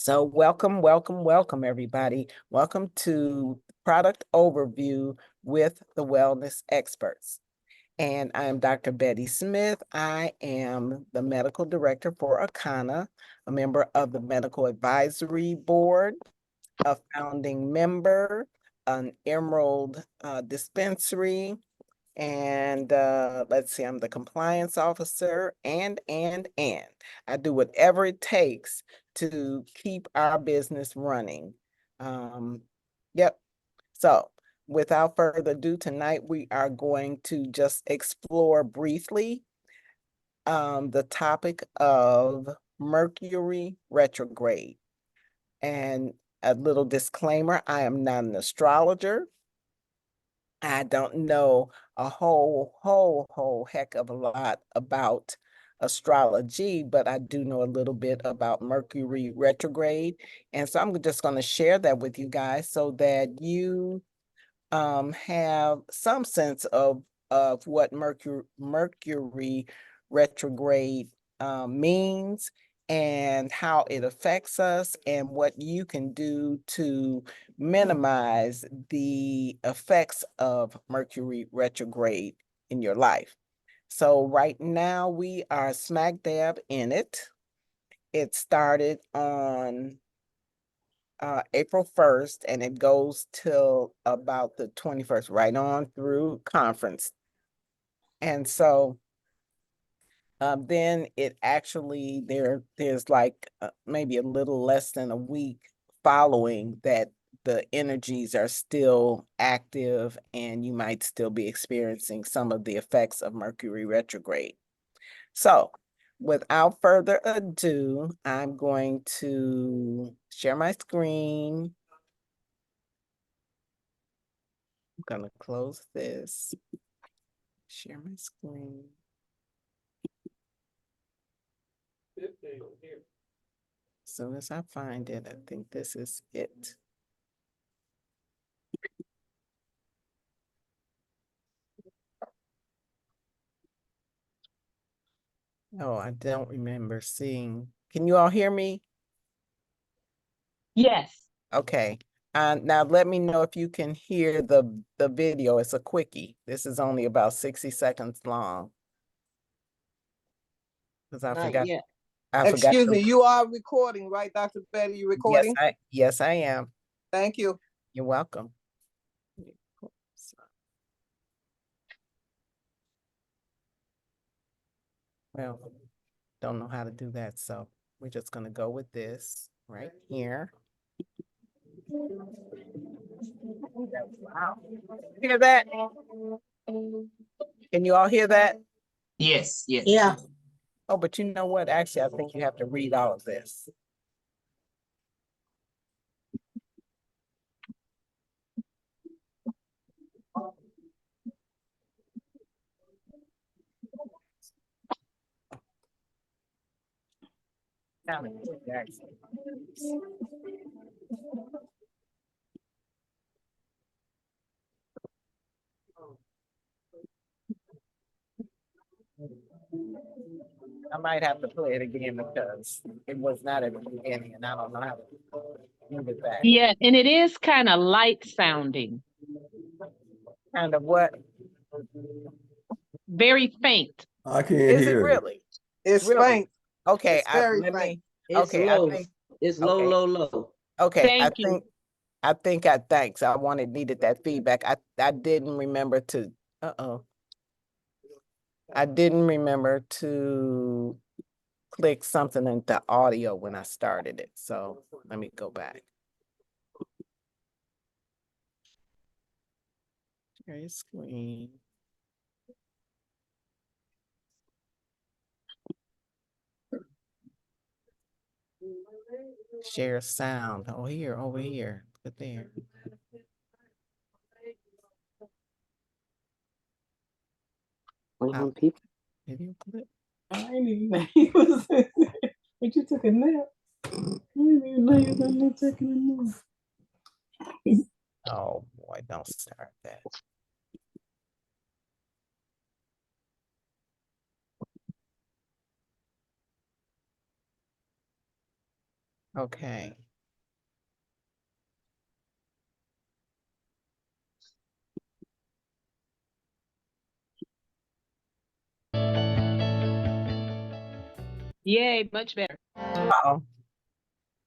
So welcome, everybody. Welcome to Product Overview with the Wellness Experts. And I'm Dr. Betty Smith. I am the Medical Director for Akana, a member of the Medical Advisory Board, a founding member, an Emerald Dispensary, and let's see, I'm the compliance officer, and I do whatever it takes to keep our business running. Yep. So without further ado, tonight we are going to just explore briefly the topic of Mercury retrograde. And a little disclaimer, I am not an astrologer. I don't know a whole heck of a lot about astrology, but I do know a little bit about Mercury retrograde. And so I'm just going to share that with you guys so that you have some sense of what Mercury retrograde means and how it affects us and what you can do to minimize the effects of Mercury retrograde in your life. So right now we are smack dab in it. It started on April 1st, and it goes till about the 21st, right on through conference. And so then it actually, there's like maybe a little less than a week following that the energies are still active and you might still be experiencing some of the effects of Mercury retrograde. So without further ado, I'm going to share my screen. I'm gonna close this, share my screen. As soon as I find it, I think this is it. Oh, I don't remember seeing. Can you all hear me? Yes. Okay. Now let me know if you can hear the video. It's a quickie. This is only about 60 seconds long. Because I forgot. Yet. I forgot. Excuse me, you are recording, right, Dr. Betty? You recording? Yes, I am. Thank you. You're welcome. Well, don't know how to do that, so we're just gonna go with this right here. Wow. Hear that? Can you all hear that? Yes, yes. Yeah. Oh, but you know what? Actually, I think you have to read all of this. I might have to play it again because it was not at the beginning and I don't know how to move it back. Yeah, and it is kind of light sounding. Kind of what? Very faint. I can't Is it hear really? It's Really? faint. Okay, It's very let faint. me. It's Okay, low. I think. It's low, Okay. low, low. Okay, Thank you. thanks. I needed that feedback. I didn't remember to. I didn't remember to click something into audio when I started it. So let me go back. Share your screen. Share sound. Oh, here, over here. Put there. People. Video clip. I didn't even know he was in there. But you took a nap. I didn't even know you was in there taking a nap. Oh boy, don't start that. Okay. Yay, much better. Uh-oh.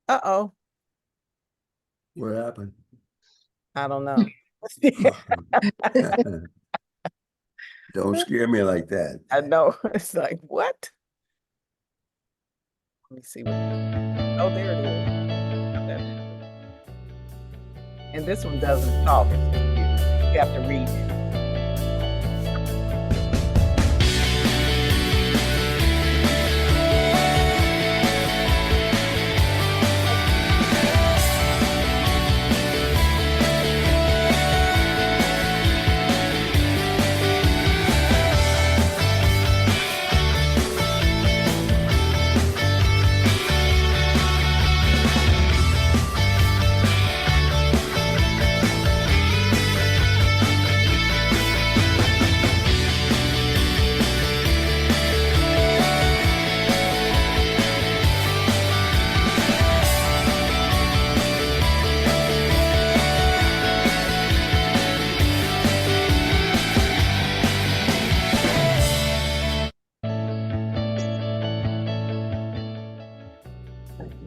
Uh-oh. What happened? I don't know. Don't scare me like that. I know. It's like, what? Let me see what. Oh, there it is. How that happened. And this one doesn't talk. It's confusing. You have to read it.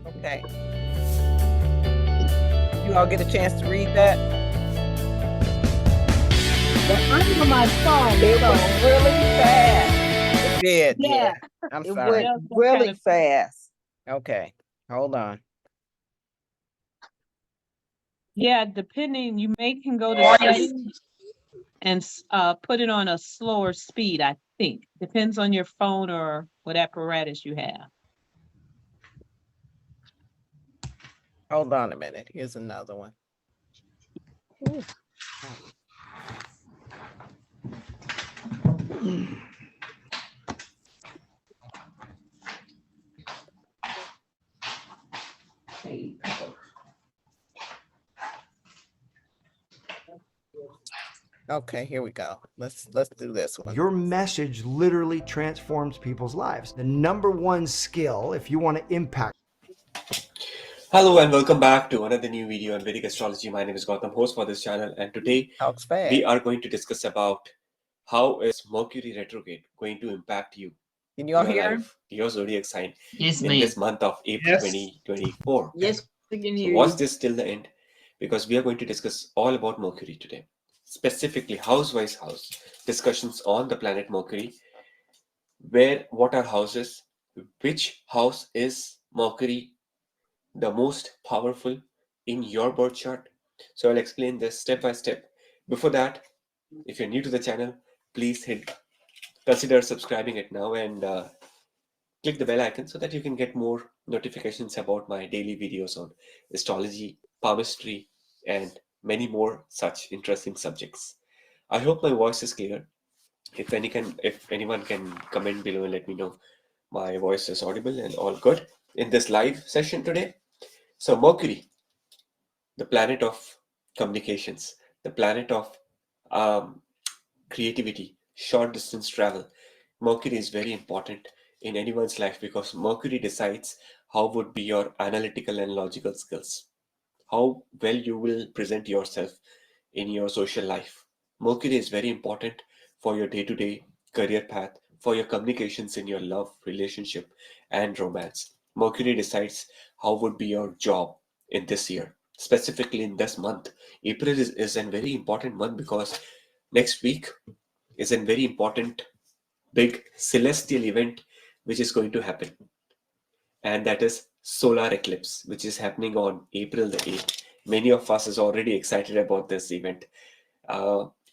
Okay. You all get a chance to read that? I'm on my phone. It so- was really fast. It did, yeah. Yeah. I'm It sorry. went That was really kind of- fast. Okay, hold on. Yeah, depending, you can go to settings and put it on a slower speed, I think. Depends on your phone or what apparatus you have. Hold on a minute. Here's another one. Okay, here we go. Let's do this one. Your message literally transforms people's lives. The #1 skill, if you want to impact. Hello and welcome back to another new video on Vedic astrology. My name is Gautam, host for this channel, and today Talks fast. we are going to discuss about how is Mercury retrograde going to impact you, Can you all your hear him? life, your zodiac sign Yes, in this month of April 2024. Yes, we can So hear watch you. this till the end because we are going to discuss all about Mercury today, specifically house-wise house discussions on the planet Mercury. What are houses? Which house is Mercury the most powerful in your birth chart? So I'll explain this step by step. Before that, if you're new to the channel, please consider subscribing it now and click the bell icon so that you can get more notifications about my daily videos on astrology, palmistry, and many more such interesting subjects. I hope my voice is clear. If anyone can comment below and let me know my voice is audible and all good in this live session today. So Mercury, the planet of communications, the planet of creativity, short distance travel. Mercury is very important in anyone's life because Mercury decides how would be your analytical and logical skills, how well you will present yourself in your social life. Mercury is very important for your day-to-day career path, for your communications in your love, relationship, and romance. Mercury decides how would be your job in this year, specifically in this month. April is a very important month because next week is a very important big celestial event which is going to happen, and that is solar eclipse, which is happening on April the 8th. Many of us is already excited about this event.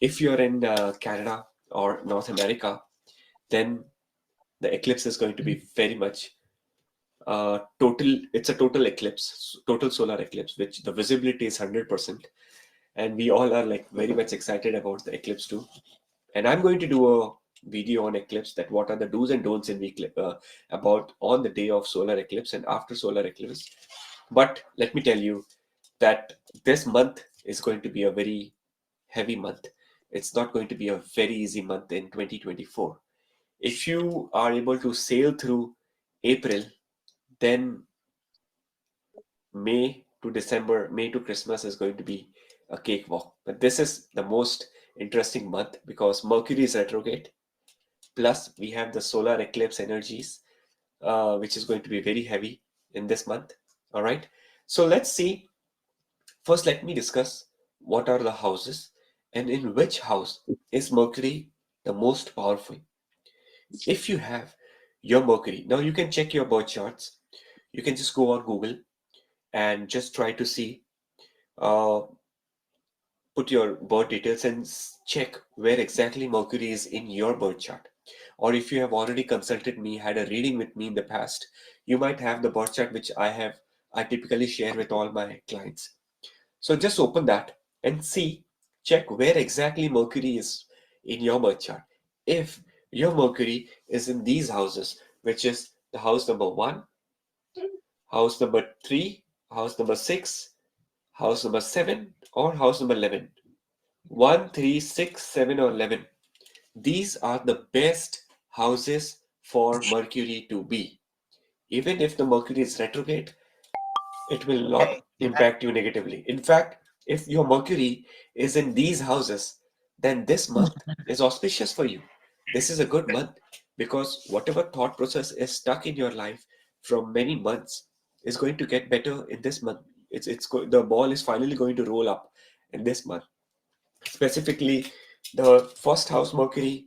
If you're in Canada or North America, then the eclipse is going to be very much it's a total eclipse, total solar eclipse, which the visibility is 100%, and we all are like very much excited about the eclipse too. And I'm going to do a video on eclipse, that what are the do's and don'ts in about on the day of solar eclipse and after solar eclipse. But let me tell you that this month is going to be a very heavy month. It's not going to be a very easy month in 2024. If you are able to sail through April, then May to December, May to Christmas is going to be a cakewalk. But this is the most interesting month because Mercury is retrograde. Plus, we have the solar eclipse energies, which is going to be very heavy in this month. All right. So let's see. First, let me discuss what are the houses and in which house is Mercury the most powerful. If you have your Mercury, now you can check your birth charts. You can just go on Google and just try to see, uh, put your birth details and check where exactly Mercury is in your birth chart. Or if you have already consulted me, had a reading with me in the past, you might have the birth chart which I typically share with all my clients. So just open that and see, check where exactly Mercury is in your birth chart. If your Mercury is in these houses, which is the house number 1, house number 3, house number 6, house number 7, or house number 11. 1, 3, 6, 7, or 11. These are the best houses for Mercury to be. Even if the Mercury is retrograde, it will not Okay. impact you negatively. In fact, if your Mercury is in these houses, then this month is auspicious for you. This is a good month because whatever thought process is stuck in your life from many months is going to get better in this month. The ball is finally going to roll up in this month. Specifically, the first house Mercury,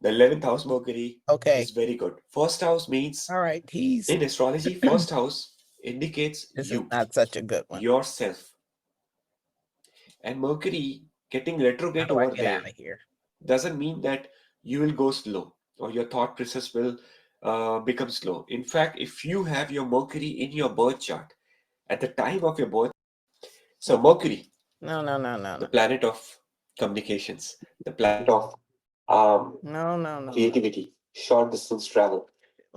the 11th house Mercury Okay. is very good. First house means All right. in astrology, first house indicates This is you, not such a good one. yourself. And Mercury getting How retrograde do I over get there out of here? doesn't mean that you will go slow or your thought process will become slow. In fact, if you have your Mercury in your birth chart at the time of your birth, so Mercury, No, no, no, no, the no. planet of communications, the planet of um, No, no, no. creativity, short distance travel.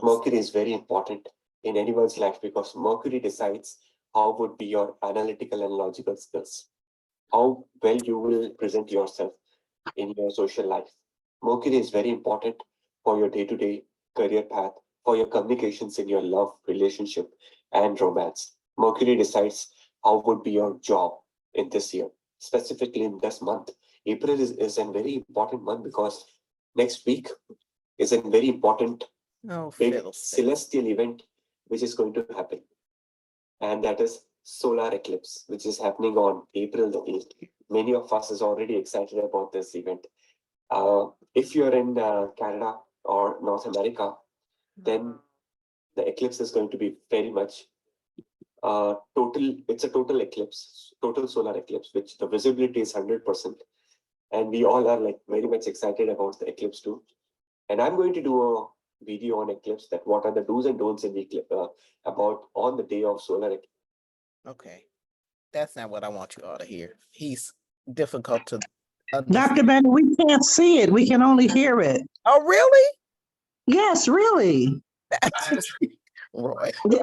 Mercury is very important in anyone's life because Mercury decides how would be your analytical and logical skills, how well you will present yourself in your social life. Mercury is very important for your day-to-day career path, for your communications in your love, relationship, and romance. Mercury decides how would be your job in this year, specifically in this month. April is a very important month because next week is a very important Oh, big fiddlestick. celestial event which is going to happen, and that is solar eclipse, which is happening on April the 8th. Many of us is already excited about this event. If you're in Canada or North America, then the eclipse is going to be very much it's a total eclipse, total solar eclipse, which the visibility is 100%. And we all are like very much excited about the eclipse too. And I'm going to do a video on eclipse, that what are the do's and don'ts in the eclipse, about on the day of solar eclipse. Okay. That's not what I want you all to hear. He's difficult to Dr. understand. Benny, we can't see it. We can only hear it. Oh, really? Yes, really. Roy. The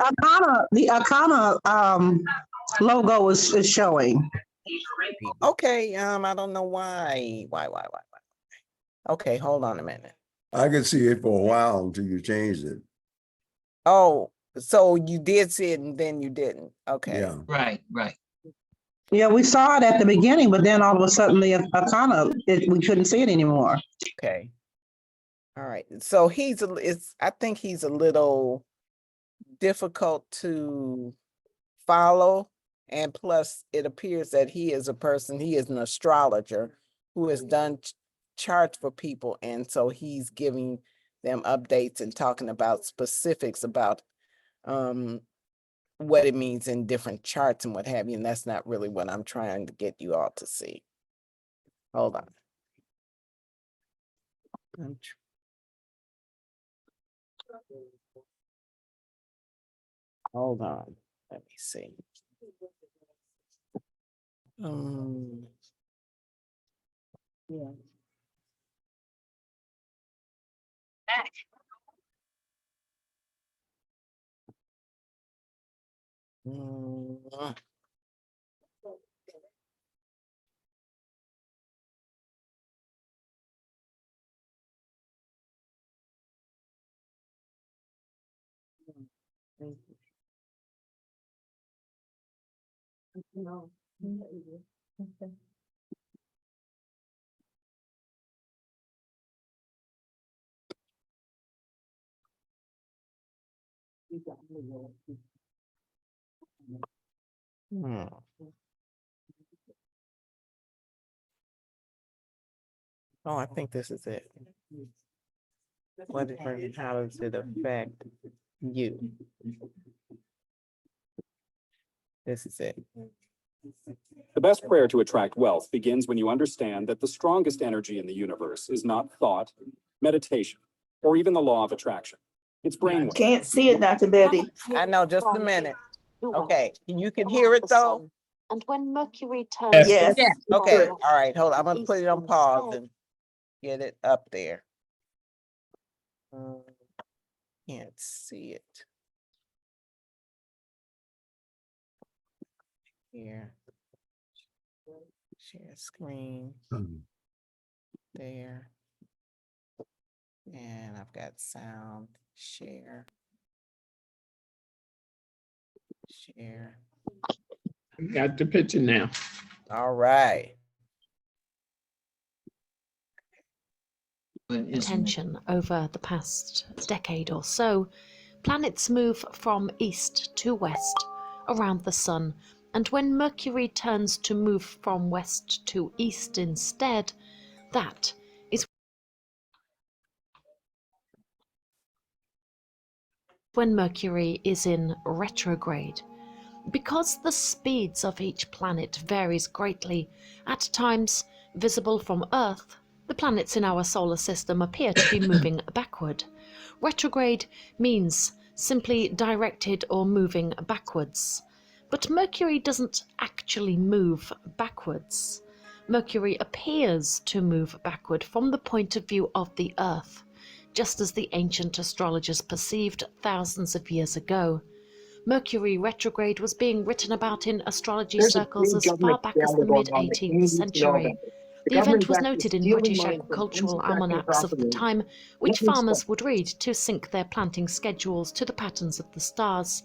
Akana logo is showing. Okay, I don't know why. Why? Okay, hold on a minute. I could see it for a while until you changed it. Oh, so you did see it and then you didn't. Okay. Yeah. Right. Yeah, we saw it at the beginning, but then all of a sudden the Akana, we couldn't see it anymore. Okay. All right. So I think he's a little difficult to follow. And plus, it appears that he is an astrologer who has done charts for people. And so he's giving them updates and talking about specifics about what it means in different charts and what have you. And that's not really what I'm trying to get you all to see. Hold on. Hold on. Let me see. Yeah. Mm, No. Okay. Hmm. Oh, I think this is it. How does it affect you? This is it. The best prayer to attract wealth begins when you understand that the strongest energy in the universe is not thought, meditation, or even the law of attraction. It's brainwave. Can't see it, Dr. Betty. I know, just a minute. Okay, you can hear it though? And when Mercury turns Yes. Yeah. Okay, Good. all right, hold on. I'm gonna put it on pause and get it up there. Can't see it. Here. Share screen there. And I've got sound, share. Share. Got the picture now. All right. attention over the past decade or so, planets move from east to west around the sun, and when Mercury turns to move from west to east instead, that is when Mercury is in retrograde. Because the speeds of each planet varies greatly, at times visible from Earth, the planets in our solar system appear to be moving backward. Retrograde means simply directed or moving backwards. But Mercury doesn't actually move backwards. Mercury appears to move backward from the point of view of the Earth, just as the ancient astrologers perceived thousands of years ago. Mercury retrograde was being written about in astrology circles as far back as the mid-18th century. The event was noted in British agricultural almanacs of the time, which farmers would read to sync their planting schedules to the patterns of the stars.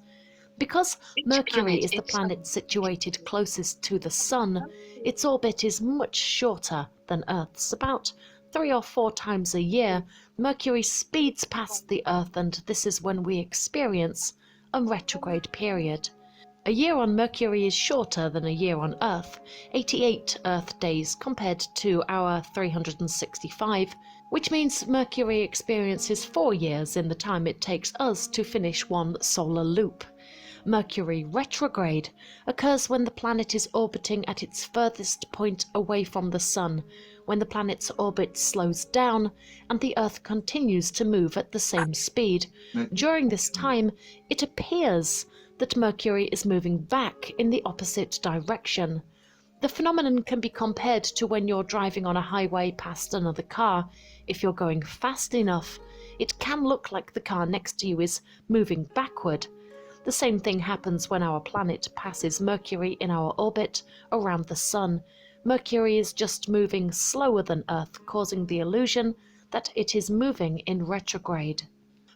Because Mercury is the planet situated closest to the Sun, its orbit is much shorter than Earth's. About 3 or 4 times a year, Mercury speeds past the Earth, and this is when we experience a retrograde period. A year on Mercury is shorter than a year on Earth, 88 Earth days compared to our 365, which means Mercury experiences 4 years in the time it takes us to finish one solar loop. Mercury retrograde occurs when the planet is orbiting at its furthest point away from the Sun, when the planet's orbit slows down and the Earth continues to move at the same speed. During this time, it appears that Mercury is moving back in the opposite direction. The phenomenon can be compared to when you're driving on a highway past another car. If you're going fast enough, it can look like the car next to you is moving backward. The same thing happens when our planet passes Mercury in our orbit around the Sun. Mercury is just moving slower than Earth, causing the illusion that it is moving in retrograde.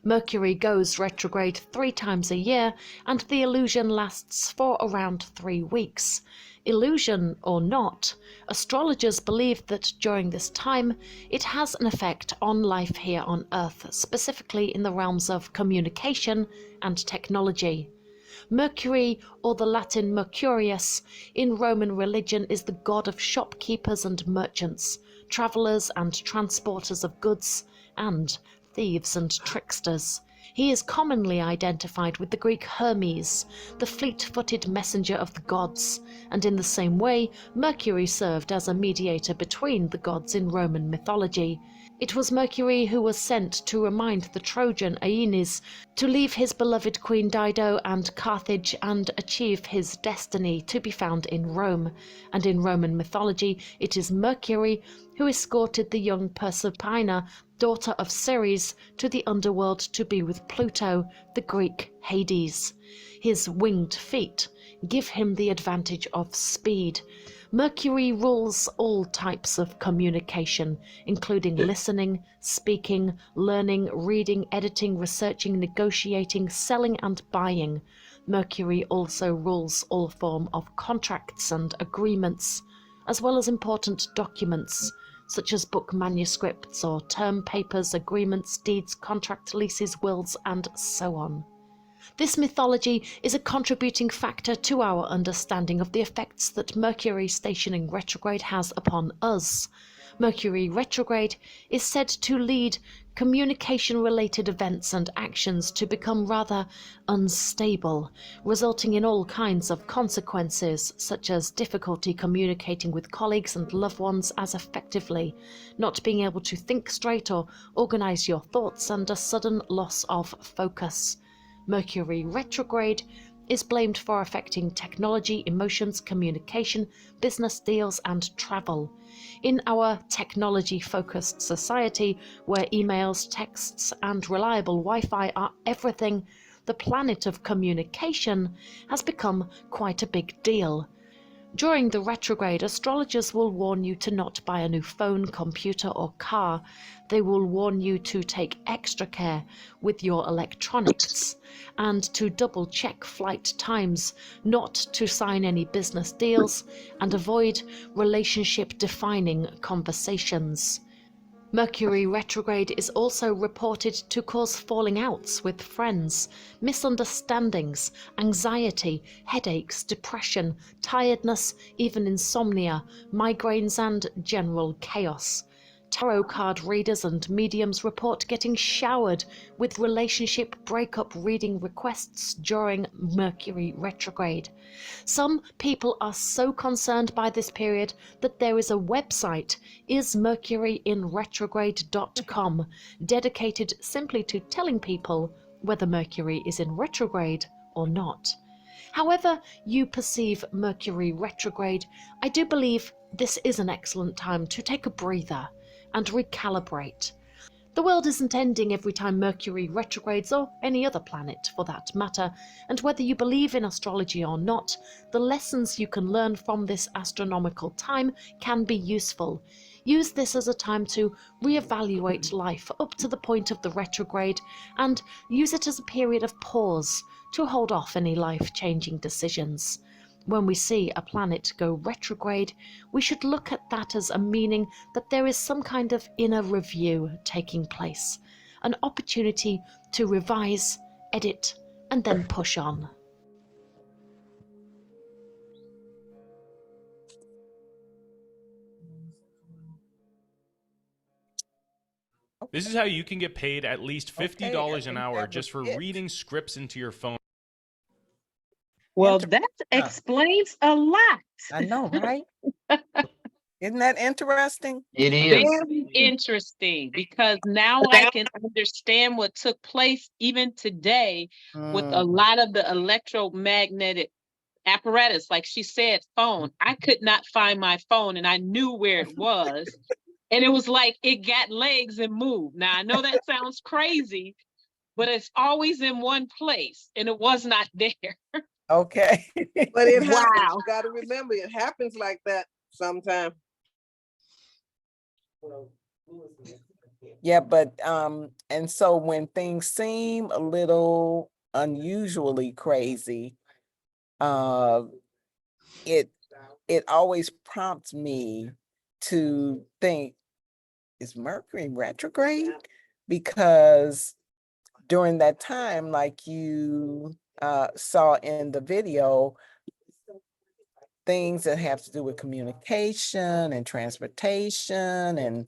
Mercury goes retrograde 3 times a year, and the illusion lasts for around 3 weeks. Illusion or not, astrologers believe that during this time it has an effect on life here on Earth, specifically in the realms of communication and technology. Mercury, or the Latin Mercurius, in Roman religion is the god of shopkeepers and merchants, travellers and transporters of goods, and thieves and tricksters. He is commonly identified with the Greek Hermes, the fleet-footed messenger of the gods, and in the same way, Mercury served as a mediator between the gods in Roman mythology. It was Mercury who was sent to remind the Trojan Aeneas to leave his beloved Queen Dido and Carthage and achieve his destiny to be found in Rome. And in Roman mythology, it is Mercury who escorted the young Proserpina, daughter of Ceres, to the underworld to be with Pluto, the Greek Hades. His winged feet give him the advantage of speed. Mercury rules all types of communication, including listening, speaking, learning, reading, editing, researching, negotiating, selling and buying. Mercury also rules all form of contracts and agreements, as well as important documents, such as book manuscripts or term papers, agreements, deeds, contract leases, wills, and so on. This mythology is a contributing factor to our understanding of the effects that Mercury stationing retrograde has upon us. Mercury retrograde is said to lead communication-related events and actions to become rather unstable, resulting in all kinds of consequences, such as difficulty communicating with colleagues and loved ones as effectively, not being able to think straight or organize your thoughts, and a sudden loss of focus. Mercury retrograde is blamed for affecting technology, emotions, communication, business deals, and travel. In our technology-focused society, where emails, texts, and reliable Wi-Fi are everything, the planet of communication has become quite a big deal. During the retrograde, astrologers will warn you to not buy a new phone, computer, or car. They will warn you to take extra care with your electronics and to double-check flight times, not to sign any business deals, and avoid relationship-defining conversations. Mercury retrograde is also reported to cause falling outs with friends, misunderstandings, anxiety, headaches, depression, tiredness, even insomnia, migraines, and general chaos. Tarot card readers and mediums report getting showered with relationship breakup reading requests during Mercury retrograde. Some people are so concerned by this period that there is a website, ismercuryinretrograde.com, dedicated simply to telling people whether Mercury is in retrograde or not. However you perceive Mercury retrograde, I do believe this is an excellent time to take a breather and recalibrate. The world isn't ending every time Mercury retrogrades, or any other planet for that matter, and whether you believe in astrology or not, the lessons you can learn from this astronomical time can be useful. Use this as a time to reevaluate life up to the point of the retrograde, and use it as a period of pause to hold off any life-changing decisions. When we see a planet go retrograde, we should look at that as a meaning that there is some kind of inner review taking place, an opportunity to revise, edit, and then push on. This is how you can get paid at least $50 an hour just for it. reading scripts into your phone. Well, that explains a lot. I know, right? Isn't that interesting? It is. Very interesting, because now I can understand what took place even today with a lot of the electromagnetic apparatus. Like she said, phone. I could not find my phone, and I knew where it was. And it was like it got legs and moved. Now, I know that sounds crazy, but it's always in one place, and it was not there. Okay. But it happens. Wow. You got to remember, it happens like that sometimes. Yeah, but and so when things seem a little unusually crazy, it always prompts me to think, is Mercury retrograde? Because during that time, like you saw in the video, things that have to do with communication and transportation and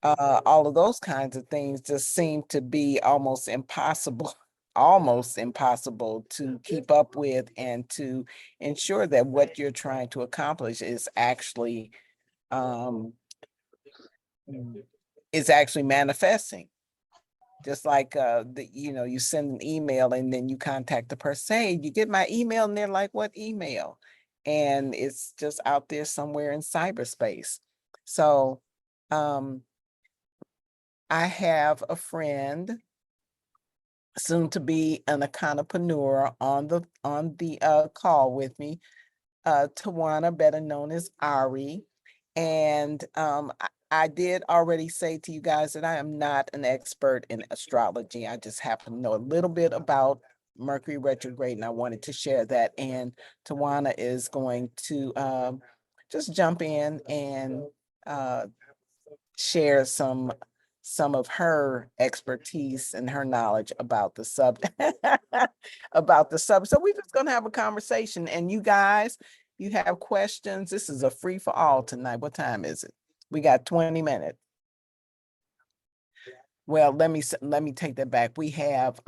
all of those kinds of things just seem to be almost impossible to keep up with and to ensure that what you're trying to accomplish is actually manifesting. Just like you send an email and then you contact the person, hey, you get my email? And they're like, what email? And it's just out there somewhere in cyberspace. So I have a friend, soon to be an economopreneur, on the call with me Tawana, better known as Ari. And I did already say to you guys that I am not an expert in astrology. I just happen to know a little bit about Mercury retrograde, and I wanted to share that. And Tawana is going to just jump in and share some of her expertise and her knowledge about the sub about the sub. So we're just gonna have a conversation. And you guys, you have questions. This is a free for all tonight. What time is it? We got 20 minutes. Well, let me take that back. We have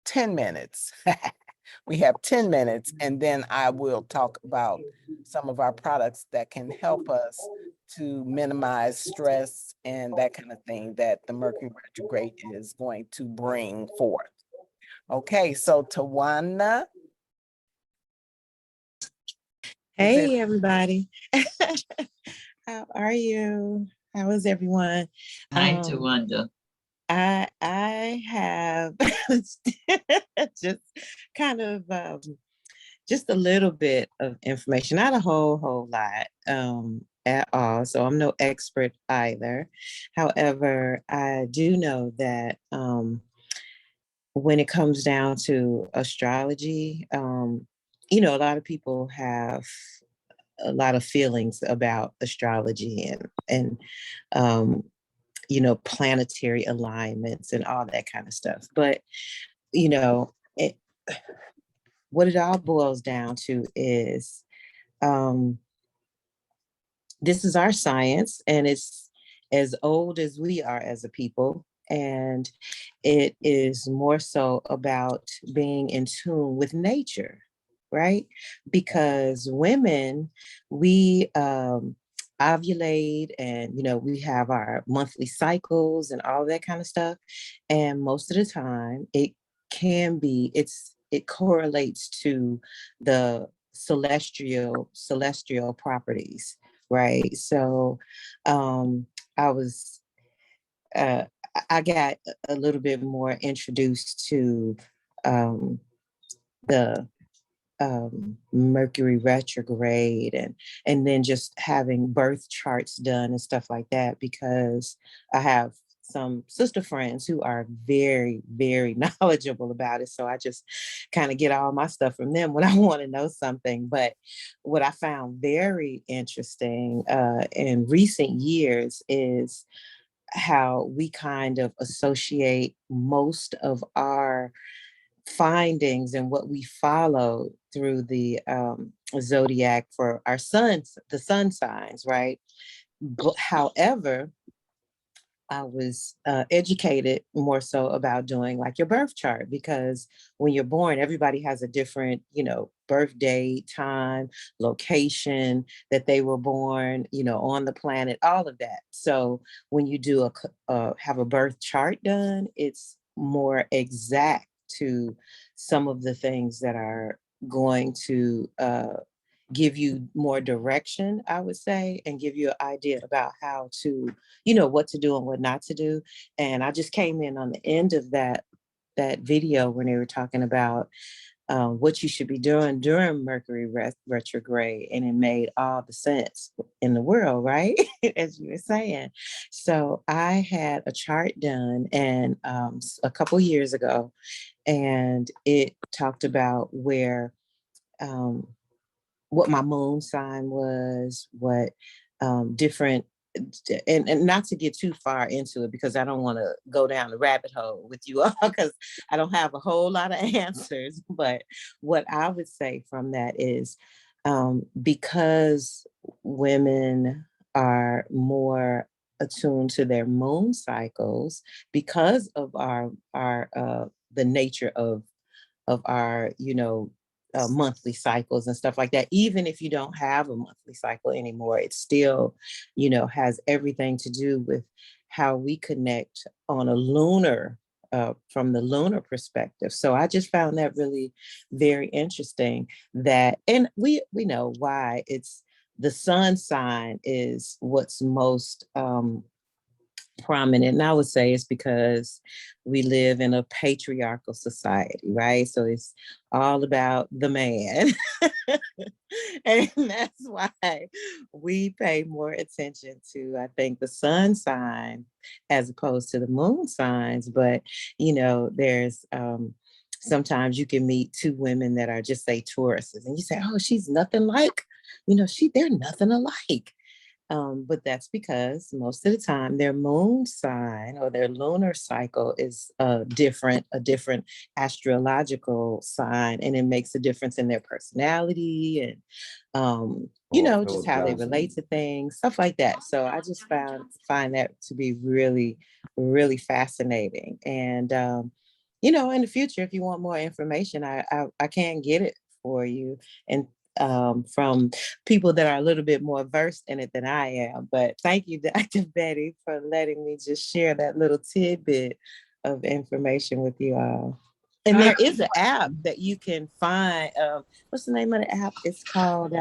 10 minutes. We have 10 minutes, and then I will talk about some of our products that can help us to minimize stress and that kind of thing that the Mercury retrograde is going to bring forth. Okay, so Tawana. Hey, everybody. How are you? How is everyone? Hi, Tawanda. I have just kind of just a little bit of information, not a whole lot at all. So I'm no expert either. However, I do know that when it comes down to astrology, you know, a lot of people have a lot of feelings about astrology and you know, planetary alignments and all that kind of stuff. But you know, what it all boils down to is this is our science, and it's as old as we are as a people. And it is more so about being in tune with nature, right? Because women, we ovulate, and you know, we have our monthly cycles and all that kind of stuff. And most of the time it can be, it correlates to the celestial properties, right? So I was I got a little bit more introduced to the Mercury retrograde, and then just having birth charts done and stuff like that, because I have some sister friends who are very knowledgeable about it. So I just kind of get all my stuff from them when I want to know something. But what I found very interesting in recent years is how we kind of associate most of our findings and what we follow through the zodiac for our sons, the sun signs, right? But however, I was educated more so about doing like your birth chart, because when you're born, everybody has a different, you know, birth date, time, location that they were born, you know, on the planet, all of that. So when you do have a birth chart done, it's more exact to some of the things that are going to give you more direction, I would say, and give you an idea about how to, you know, what to do and what not to do. And I just came in on the end of that video when they were talking about what you should be doing during Mercury retrograde, and it made all the sense in the world, right? As you were saying. So I had a chart done, and a couple years ago, and it talked about where what my moon sign was, what different, and not to get too far into it, because I don't want to go down the rabbit hole with you all, because I don't have a whole lot of answers. But what I would say from that is because women are more attuned to their moon cycles, because of our the nature of our, you know, monthly cycles and stuff like that. Even if you don't have a monthly cycle anymore, it still, you know, has everything to do with how we connect on a lunar, from the lunar perspective. So I just found that really very interesting, that, and we know why. It's the sun sign is what's most prominent. And I would say it's because we live in a patriarchal society, right? So it's all about the man. And that's why we pay more attention to, I think, the sun sign as opposed to the moon signs. But, there's sometimes you can meet two women that are just, say, Tauruses, and you say, oh, she's nothing like, they're nothing alike. But that's because most of the time their moon sign or their lunar cycle is a different astrological sign, and it makes a difference in their personality and just how they relate to things, stuff like that. So I just find that to be really, really fascinating. And in the future, if you want more information, I can get it for you. And from people that are a little bit more versed in it than I am. But thank you, Dr. Betty, for letting me just share that little tidbit of information with you all. And there is an app that you can find. What's the name of the app? It's called,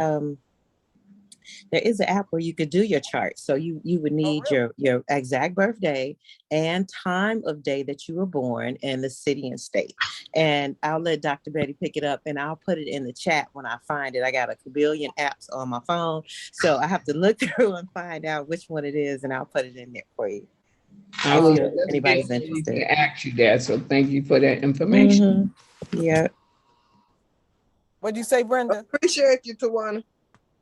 there is an app where you could do your chart. So you would need your exact birthday and time of day that you were born and the city and state. And I'll let Dr. Betty pick it up and I'll put it in the chat when I find it. I got a billion apps on my phone. So I have to look through and find out which one it is, and I'll put it in there for you. I was anybody's interested. to ask you that, so thank you for that information. Mm-hmm. Yeah. What'd you say, Brenda? Appreciate you, Tawana.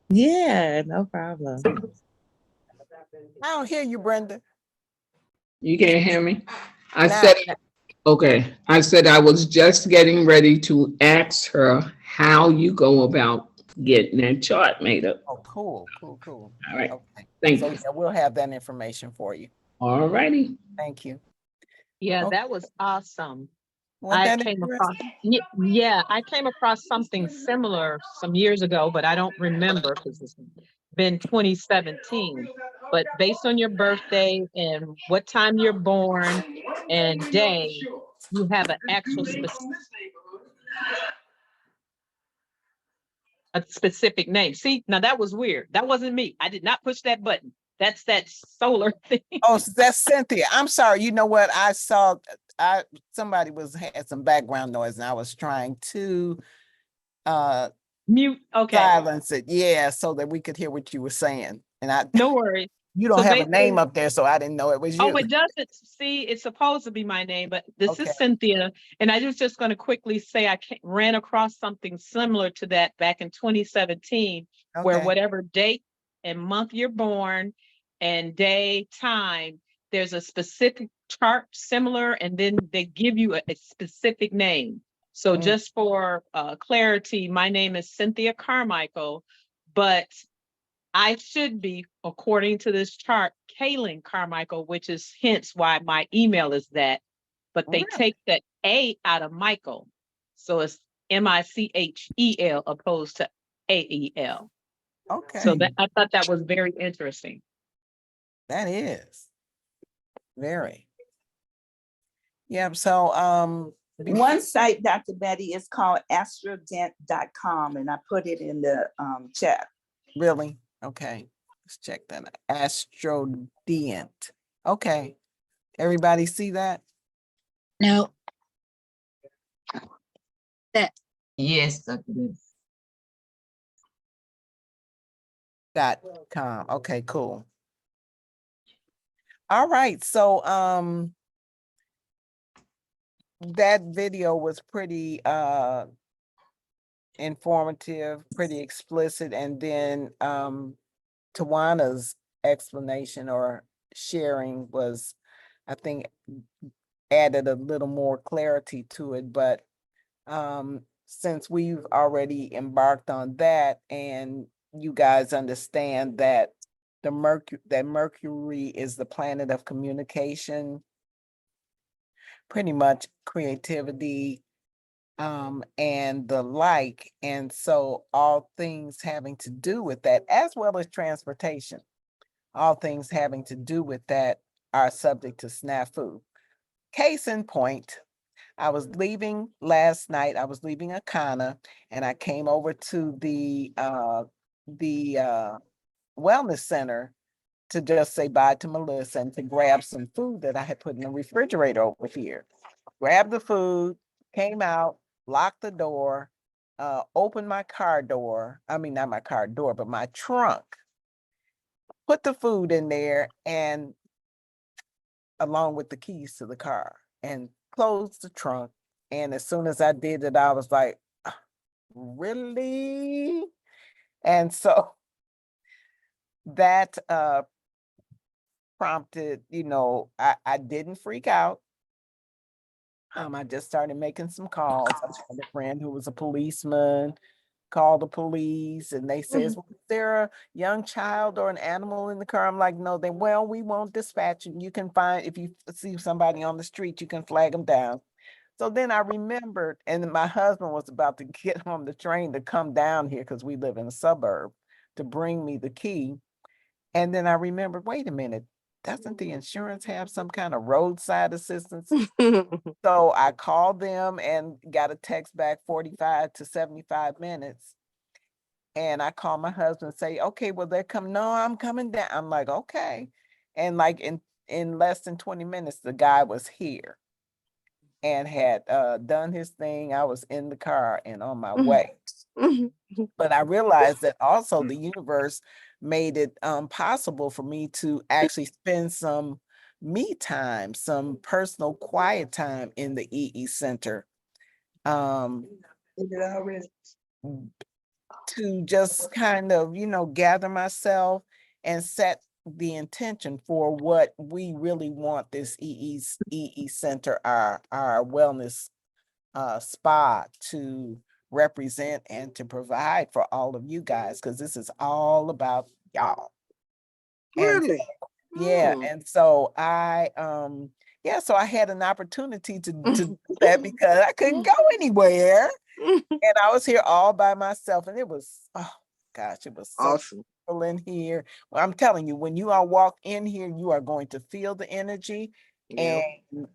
Yeah, no problem. I don't hear you, Brenda. You can't hear me? I said I was just getting ready to ask her how you go about getting that chart made up. Oh, cool. All right. Okay. Thank So you. yeah, we'll have that information for you. All righty. Thank you. Yeah, that was awesome. Wasn't I that came interesting? across, I came across something similar some years ago, but I don't remember because it's been 2017. But based on your birthday and what time you're born and day, you have an actual specific name. See, now that was weird. That wasn't me. I did not push that button. That's that solar thing. Oh, so that's Cynthia. I'm sorry. You know what? I saw somebody had some background noise and I was trying to mute. Okay. Silence it. Yeah, so that we could hear what you were saying. And no worries. You don't have a name up there, so I didn't know it was you. Oh, it doesn't. See, it's supposed to be my name, but this is Cynthia. And I was just going to quickly say I ran across something similar to that back in 2017, where whatever date and month you're born and day, time, there's a specific chart similar, and then they give you a specific name. So just for clarity, my name is Cynthia Carmichael, but I should be, according to this chart, Kaylin Carmichael, which is hence why my email is that, but they take that A out of Michael. So it's Michel opposed to Ael. Okay. So I thought that was very interesting. That is. Very. Yeah, so one site, Dr. Betty, is called astrodent.com, and I put it in the chat. Really? Okay, let's check that out. Astrodent. Okay. Everybody see that? No. That. Yes, Dr. Betty. .com. Okay, cool. All right. So that video was pretty informative, pretty explicit, and then Tawana's explanation or sharing was, I think, added a little more clarity to it. But since we've already embarked on that and you guys understand that Mercury is the planet of communication, pretty much creativity, and the like. And so all things having to do with that, as well as transportation, all things having to do with that are subject to snafu. Case in point, I was leaving last night. I was leaving Akana, and I came over to the wellness center to just say bye to Melissa and to grab some food that I had put in the refrigerator over here. Grabbed the food, came out, locked the door, opened my car door. I mean, not my car door, but my trunk. Put the food in there and along with the keys to the car and closed the trunk. And as soon as I did it, I was like, "Ah, really?" And so that prompted, I didn't freak out. I just started making some calls. I had a friend who was a policeman, called the police, and they says, "Well, is there a young child or an animal in the car?" I'm like, "No." Well, we won't dispatch you. You can find, if you see somebody on the street, you can flag them down. So then I remembered, and my husband was about to get on the train to come down here because we live in a suburb to bring me the key. And then I remembered, wait a minute, doesn't the insurance have some kind of roadside assistance? So I called them and got a text back 45 to 75 minutes. And I called my husband and say, "Okay, well, they're coming." "No, I'm coming down." I'm like, "Okay." And like in less than 20 minutes, the guy was here and had done his thing. I was in the car and on my way. But I realized that also the universe made it possible for me to actually spend some me time, some personal quiet time in the EE Center. To just kind of, gather myself and set the intention for what we really want this EE Center, our wellness spa, to represent and to provide for all of you guys, because this is all about y'all. And Really? yeah, and so so I had an opportunity to do that because I couldn't go anywhere. And I was here all by myself, and it was, oh gosh, it was so Awesome. beautiful in here. Well, I'm telling you, when you all walk in here, you are going to feel the energy, Yeah. and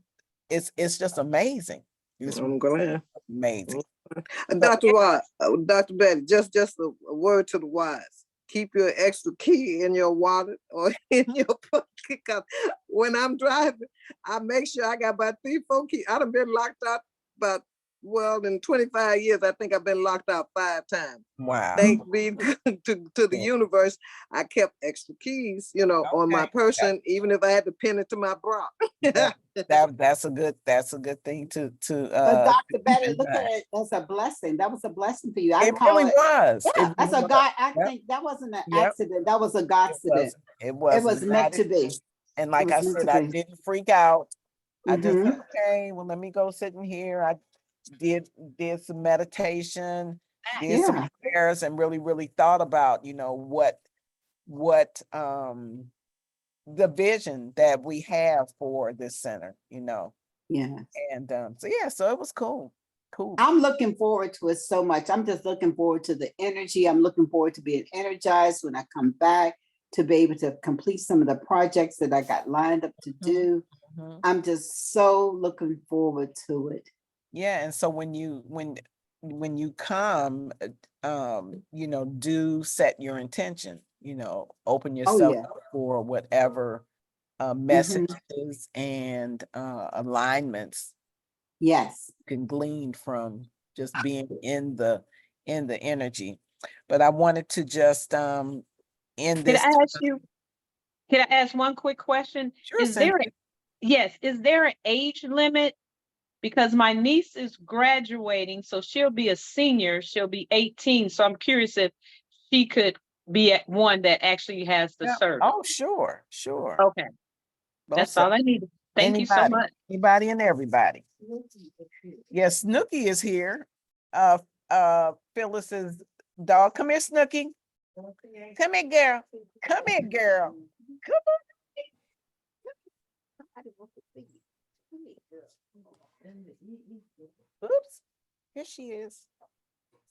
it's just amazing. It's I'm glad. amazing. Dr. Betty, just a word to the wise. Keep your extra key in your wallet or in your pocket. 'Cause when I'm driving, I make sure I got about 3, 4 keys. I'd have been locked out about, well, in 25 years, I think I've been locked out 5 times. Wow. Thank be to the universe. I kept extra keys, on my person, even if I had to pin it to my bra. That's a good thing to But Dr. Betty, keep in look at mind. it as a blessing. That was a blessing for you. It really was. Yeah, It that's really a God. was. I Yep. think that wasn't an Yep. accident. That was a God accident. It was meant to be. And like It I was meant said, to I be. didn't freak out. I just said, Mhm. okay, well, let me go sit in here. I did some meditation, did some Yeah. prayers, and really thought about, what the vision that we have for this center, Yeah. And so it was cool. I'm looking forward to it so much. I'm just looking forward to the energy. I'm looking forward to being energized when I come back, to be able to complete some of the projects that I got lined up to do. I'm just so looking forward to it. Yeah, and so when you come, do set your intention, open yourself yeah. up for whatever messages and alignments Yes. you can glean from just being in the energy. But I wanted to just end Can this. I ask you? Can I ask one quick question? Sure, Is there is there an age limit? Because my niece is graduating, so she'll be a senior, she'll be 18. So I'm curious if she could be at one that actually has the service. Oh, sure. Okay. That's all I needed. Thank you so much. Anybody and everybody. Yes, Snooky is here. Phyllis's dog. Come here, Snooky. Come here, girl. Come here, girl. Come on. Oops. Here she is.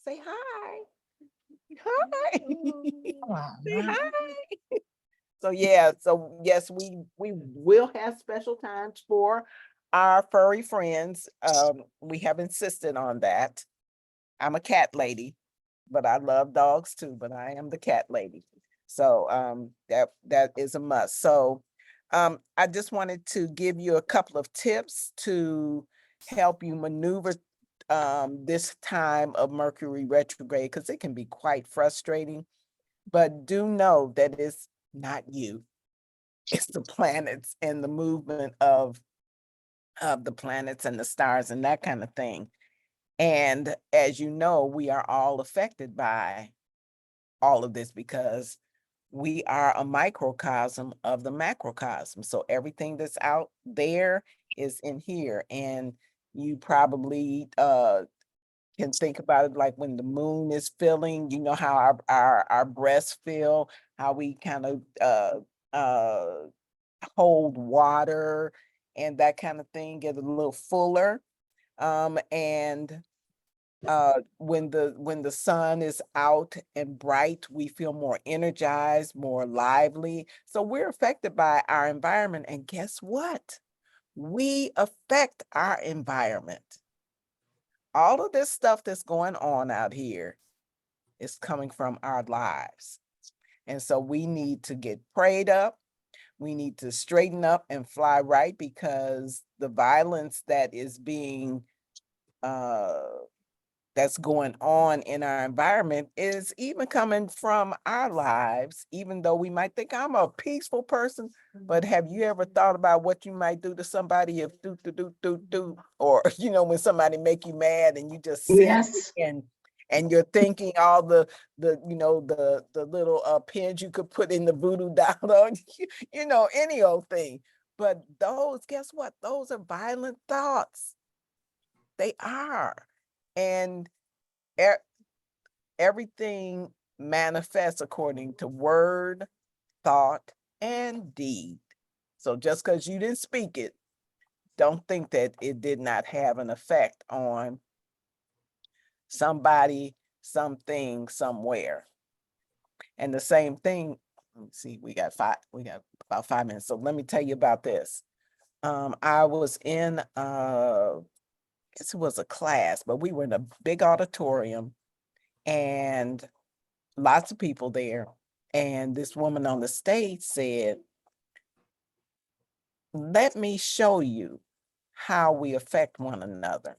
Say hi. Hi. Say hi. So yes, we will have special times for our furry friends. We have insisted on that. I'm a cat lady, but I love dogs too, but I am the cat lady. So that is a must. So I just wanted to give you a couple of tips to help you maneuver this time of Mercury retrograde, because it can be quite frustrating. But do know that it's not you. It's the planets and the movement of the planets and the stars and that kind of thing. And as you know, we are all affected by all of this because we are a microcosm of the macrocosm. So everything that's out there is in here. And you probably can think about it like when the moon is filling, you know how our breasts feel, how we kind of hold water and that kind of thing, get a little fuller. And when the sun is out and bright, we feel more energized, more lively. So we're affected by our environment. And guess what? We affect our environment. All of this stuff that's going on out here is coming from our lives. And so we need to get prayed up. We need to straighten up and fly right, because the violence that is being that's going on in our environment is even coming from our lives, even though we might think I'm a peaceful person. But have you ever thought about what you might do to somebody if or when somebody make you mad and you just sit Yes. and you're thinking all the little pins you could put in the voodoo doll on any old thing. But those, guess what? Those are violent thoughts. They are. And everything manifests according to word, thought, and deed. So just because you didn't speak it, don't think that it did not have an effect on somebody, something, somewhere. And the same thing, let me see, we got about 5 minutes. So let me tell you about this. I was in I guess it was a class, but we were in a big auditorium and lots of people there. And this woman on the stage said, "Let me show you how we affect one another."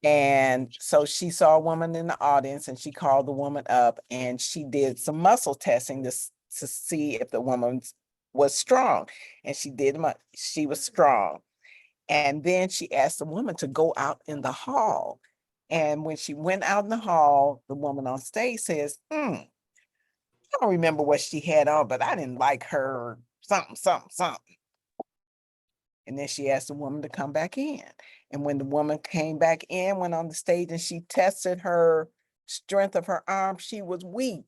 And so she saw a woman in the audience and she called the woman up and she did some muscle testing to see if the woman was strong. And she was strong. And then she asked the woman to go out in the hall. And when she went out in the hall, the woman on stage says, I don't remember what she had on, but I didn't like her something, something, something. And then she asked the woman to come back in. And when the woman came back in, went on the stage and she tested her strength of her arm, she was weak.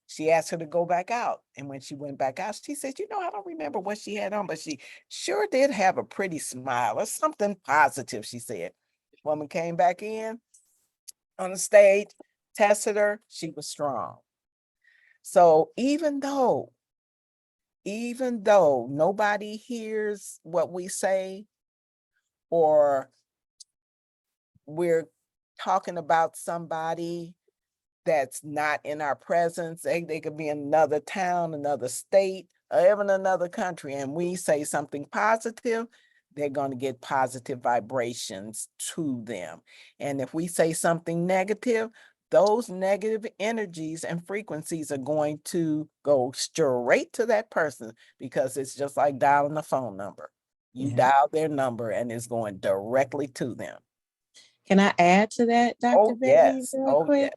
She asked her to go back out. And when she went back out, she said, I don't remember what she had on, but she sure did have a pretty smile or something positive, she said. Woman came back in on the stage, tested her, she was strong. So even though nobody hears what we say, or we're talking about somebody that's not in our presence, they could be in another town, another state, or even another country, and we say something positive, they're going to get positive vibrations to them. And if we say something negative, those negative energies and frequencies are going to go straight to that person, because it's just like dialing a phone number. You dial their number and it's going directly to them. Can I add to that, Dr. Betty, Yes. real quick? Yes.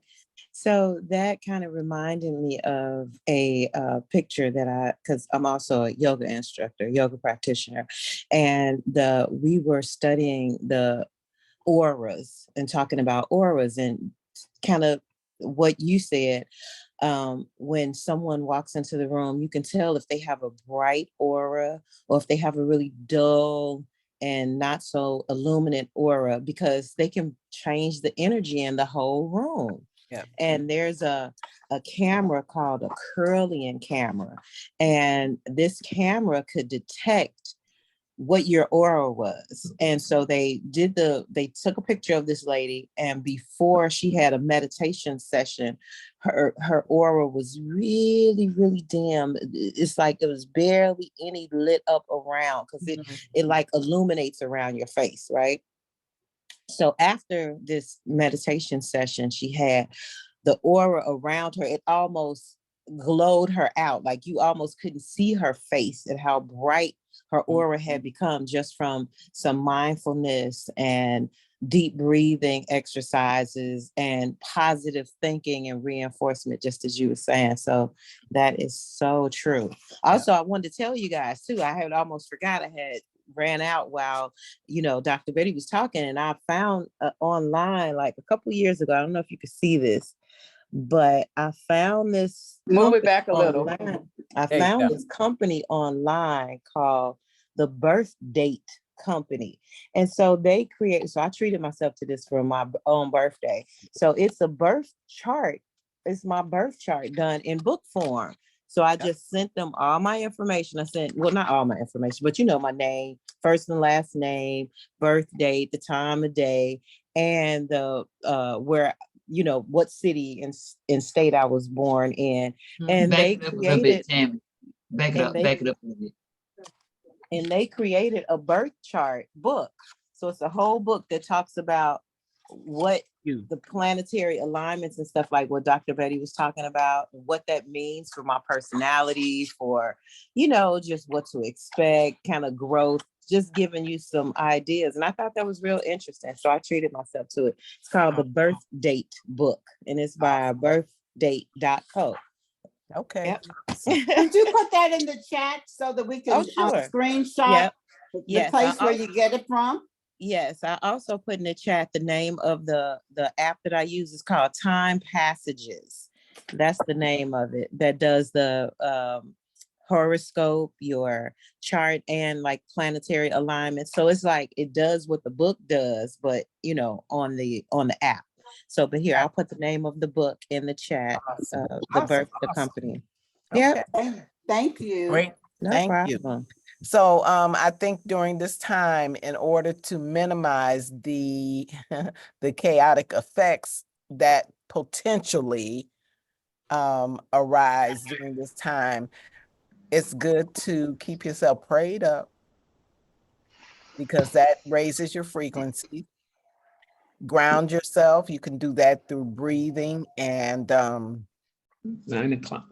So that kind of reminded me of a picture that because I'm also a yoga instructor, yoga practitioner, and we were studying the auras and talking about auras and kind of what you said. When someone walks into the room, you can tell if they have a bright aura or if they have a really dull and not so illuminant aura, because they can change the energy in the whole room. Yeah. And there's a camera called a Kirlian camera. And this camera could detect what your aura was. And so they took a picture of this lady, and before she had a meditation session, her aura was really, really dim. It's like it was barely any lit up around, because it like illuminates around your face, right? So after this meditation session, she had the aura around her, it almost glowed her out. Like you almost couldn't see her face, and how bright her aura had become just from some mindfulness and deep breathing exercises and positive thinking and reinforcement, just as you were saying. So that is so true. Also, I wanted to tell you guys too, I had almost forgot, I had ran out while Dr. Betty was talking, and I found online like a couple years ago, I don't know if you could see this, but I found this Move it back a little. online. I There you found go. this company online called the Birth Date Company. And so they create, so I treated myself to this for my own birthday. So it's a birth chart. It's my birth chart done in book form. So I just sent them all my information. I sent, well, not all my information, but my name, first and last name, birth date, the time of day, and the where, what city and state I was born in. And Back they it up a little bit, created, Tammy. Back it and up, they back it up a little bit. and they created a birth chart book. So it's a whole book that talks about what the planetary alignments and stuff, like what Dr. Betty was talking about, what that means for my personality, for, just what to expect, kind of growth, just giving you some ideas. And I thought that was real interesting. So I treated myself to it. It's called the Birth Date Book, and it's by birthdate.co. Okay. Yep. Could you put that in the chat so that we can sure. screenshot the Yes, place where you get it from? Yes, I also put in the chat the name of the app that I use is called Time Passages. That's the name of it, that does the horoscope, your chart, and like planetary alignment. So it's like it does what the book does, but on the app. So, but here, I'll put the name of the book in the chat. The company. Okay. Yeah. Thank you. Great. No Thank you. problem. So I think during this time, in order to minimize the the chaotic effects that potentially arise during this time, it's good to keep yourself prayed up, because that raises your frequency. Ground yourself. You can do that through breathing and 9 o'clock.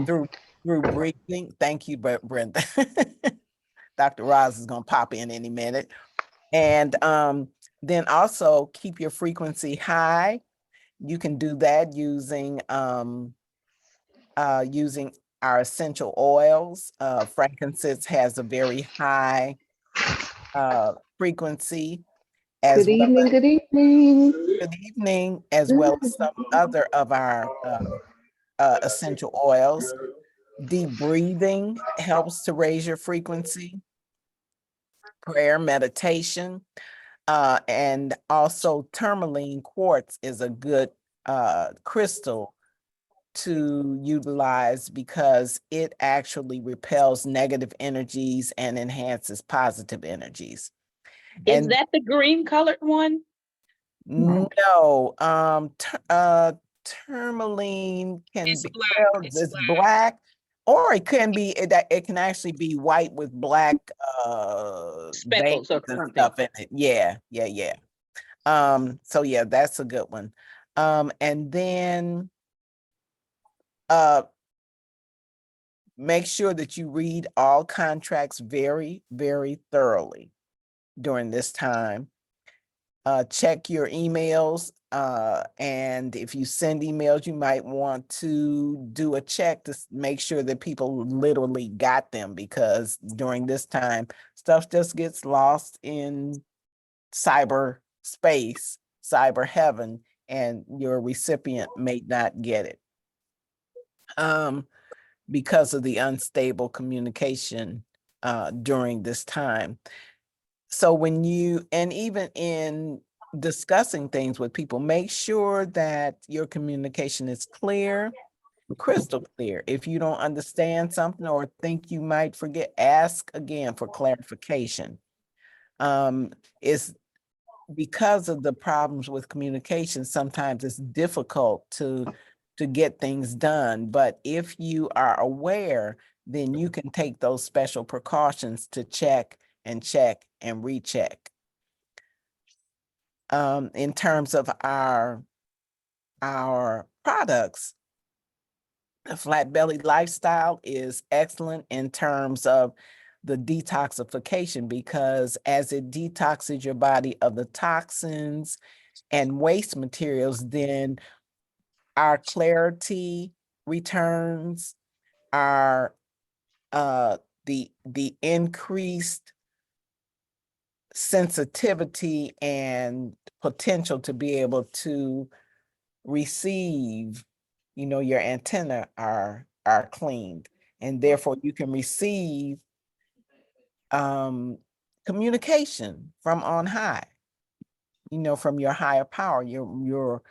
through breathing. Thank you, Brenda. Dr. Roz is going to pop in any minute. And then also keep your frequency high. You can do that using our essential oils. Frankincense has a very high frequency, as Good well evening, good evening. good evening, as well as some other of our essential oils. Deep breathing helps to raise your frequency. Prayer, meditation, and also tourmaline quartz is a good crystal to utilize, because it actually repels negative energies and enhances positive energies. Is that the green colored one? No, tourmaline can It's be, black. well, it's black, or it can be, it can actually be white with black veins Speckles or and something. stuff in it. Yeah. So yeah, that's a good one. And then make sure that you read all contracts very, very thoroughly during this time. Check your emails, and if you send emails, you might want to do a check to make sure that people literally got them, because during this time, stuff just gets lost in cyber space, cyber heaven, and your recipient may not get it because of the unstable communication during this time. So when you, and even in discussing things with people, make sure that your communication is clear, crystal clear. If you don't understand something or think you might forget, ask again for clarification. It's because of the problems with communication, sometimes it's difficult to get things done. But if you are aware, then you can take those special precautions to check and recheck. In terms of our products, the Flat Belly Lifestyle is excellent in terms of the detoxification, because as it detoxes your body of the toxins and waste materials, then our clarity returns, our the increased sensitivity and potential to be able to receive, your antenna are cleaned, and therefore you can receive communication from on high, from your higher power. You're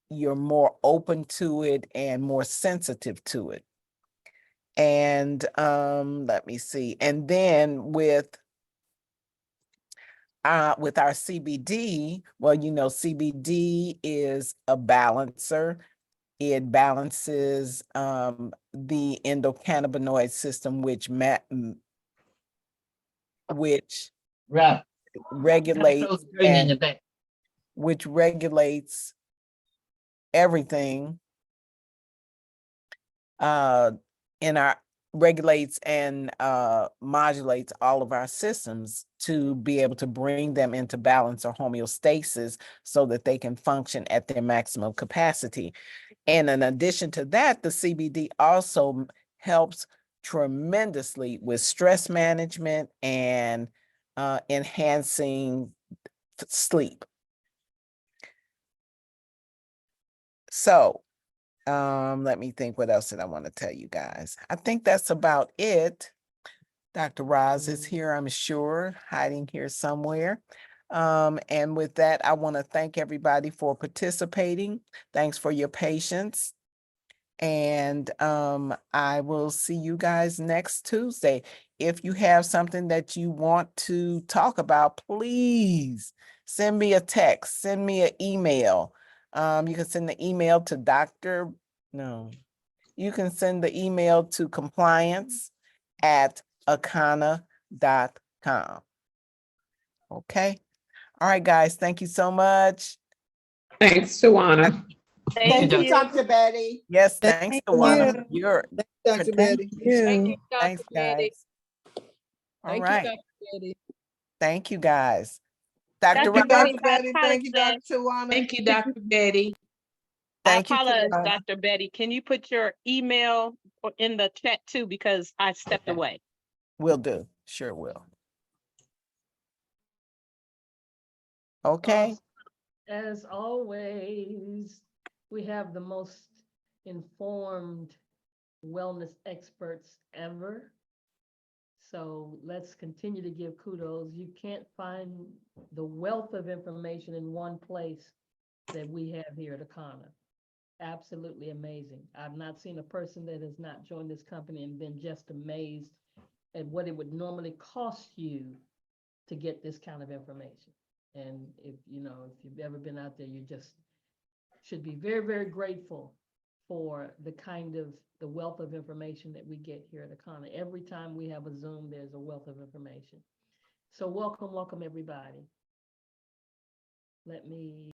more open to it and more sensitive to it. And let me see. And then with our CBD, well, CBD is a balancer. It balances the endocannabinoid system, which Right. regulates Green in the back. which regulates everything in our regulates and modulates all of our systems to be able to bring them into balance or homeostasis so that they can function at their maximum capacity. And in addition to that, the CBD also helps tremendously with stress management and enhancing sleep. So let me think, what else did I want to tell you guys? I think that's about it. Dr. Roz is here, I'm sure, hiding here somewhere. And with that, I want to thank everybody for participating. Thanks for your patience. And I will see you guys next Tuesday. If you have something that you want to talk about, please send me a text, send me an email. You can send the email to you can send the email to compliance@akana.com. Okay. All right, guys. Thank you so much. Thanks, Tawana. Thank you, Dr. Betty. Yes, thanks, Tawana. Dr. Betty. Thank you, Dr. Thanks, Betty. guys. All Thank right. you, Dr. Betty. Thank you, guys. Dr. Dr. Roz, Dr. Betty. Thank you, Dr. Tawana. Thank you, Dr. Betty. thank I you. apologize, Tawana. Dr. Betty. Can you put your email in the chat too, because I stepped away? Will do. Sure will. Okay. As always, we have the most informed wellness experts ever. So let's continue to give kudos. You can't find the wealth of information in one place that we have here at Akana. Absolutely amazing. I've not seen a person that has not joined this company and been just amazed at what it would normally cost you to get this kind of information. And if you've ever been out there, you just should be very, very grateful for the wealth of information that we get here at Akana. Every time we have a Zoom, there's a wealth of information. So welcome everybody. Let me